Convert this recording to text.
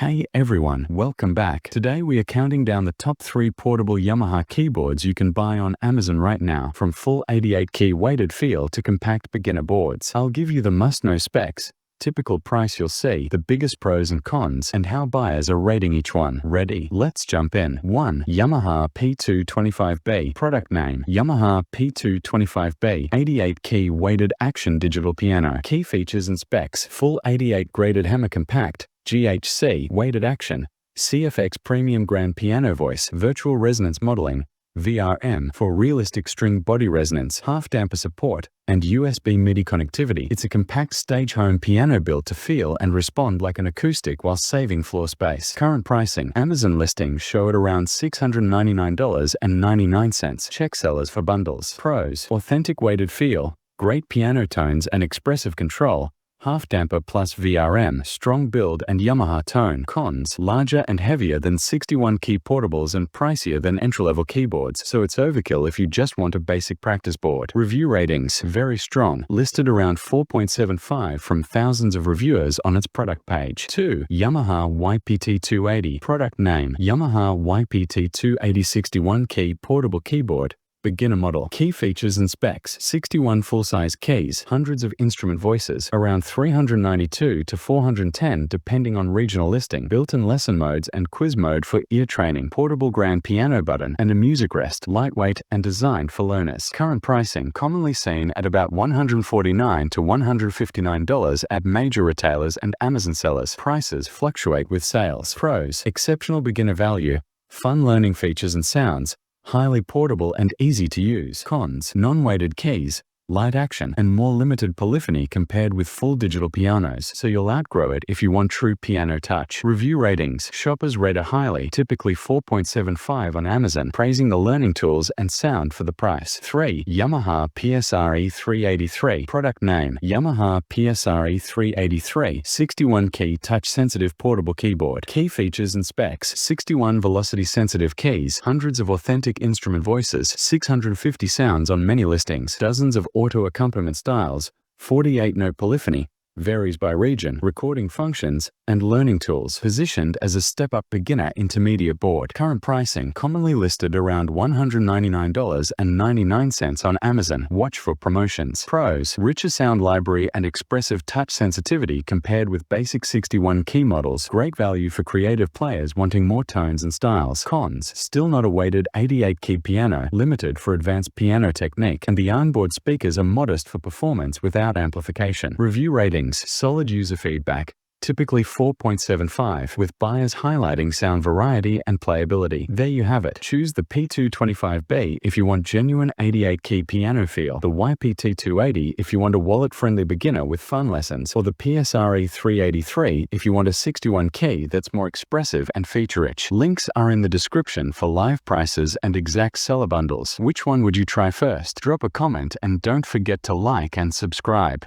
Hey everyone, welcome back. Today we are counting down the top 3 portable Yamaha keyboards you can buy on Amazon right now, from full 88-key weighted feel to compact beginner boards. I'll give you the must-know specs, typical price you'll see, the biggest pros and cons, and how buyers are rating each one. Ready? Let's jump in. 1. Yamaha P225B. Product name: Yamaha P225B. 88-key weighted action digital piano. Key features and specs: full 88 graded hammer compact, GHC weighted action, CFX premium grand piano voice, virtual resonance modeling, VRM for realistic string body resonance, half damper support, and USB MIDI connectivity. It's a compact stage home piano built to feel and respond like an acoustic while saving floor space. Current pricing: Amazon listings show it around $699.99. Check sellers for bundles. Pros: authentic weighted feel, great piano tones and expressive control, half damper plus VRM, strong build and Yamaha tone. Cons: larger and heavier than 61-key portables and pricier than entry-level keyboards, so it's overkill if you just want a basic practice board. Review ratings: very strong, listed around 4.75 from thousands of reviewers on its product page. 2. Yamaha YPT-280. Product name: Yamaha YPT-280. 61-key portable keyboard, beginner model. Key features and specs: 61 full-size keys, hundreds of instrument voices, around 392 to 410 depending on regional listing, built-in lesson modes and quiz mode for ear training, portable grand piano button, and a music rest, lightweight and designed for learners. Current pricing: commonly seen at about $149 to $159 at major retailers and Amazon sellers. Prices fluctuate with sales. Pros: exceptional beginner value, fun learning features and sounds, highly portable and easy to use. Cons: non-weighted keys, light action, and more limited polyphony compared with full digital pianos, so you'll outgrow it if you want true piano touch. Review ratings: shoppers rate it highly, typically 4.75 on Amazon, praising the learning tools and sound for the price. 3. Yamaha P-series 383. Product name: Yamaha P-series 383. 61-key touch-sensitive portable keyboard. Key features and specs: 61 velocity-sensitive keys, hundreds of authentic instrument voices, 650 sounds on many listings, dozens of auto accompaniment styles, 48-note polyphony, varies by region, recording functions, and learning tools. Positioned as a step-up beginner intermediate board. Current pricing: commonly listed around $199.99 on Amazon. Watch for promotions. Pros: richer sound library and expressive touch sensitivity compared with basic 61-key models. Great value for creative players wanting more tones and styles. Cons: still not a weighted 88-key piano, limited for advanced piano technique, and the onboard speakers are modest for performance without amplification. Review ratings: solid user feedback, typically 4.75, with buyers highlighting sound variety and playability. There you have it. Choose the P225B if you want genuine 88-key piano feel, the YPT-280 if you want a wallet-friendly beginner with fun lessons, or the P-series 383 if you want a 61-key that's more expressive and feature-rich. Links are in the description for live prices and exact seller bundles. Which one would you try first? Drop a comment and don't forget to like and subscribe.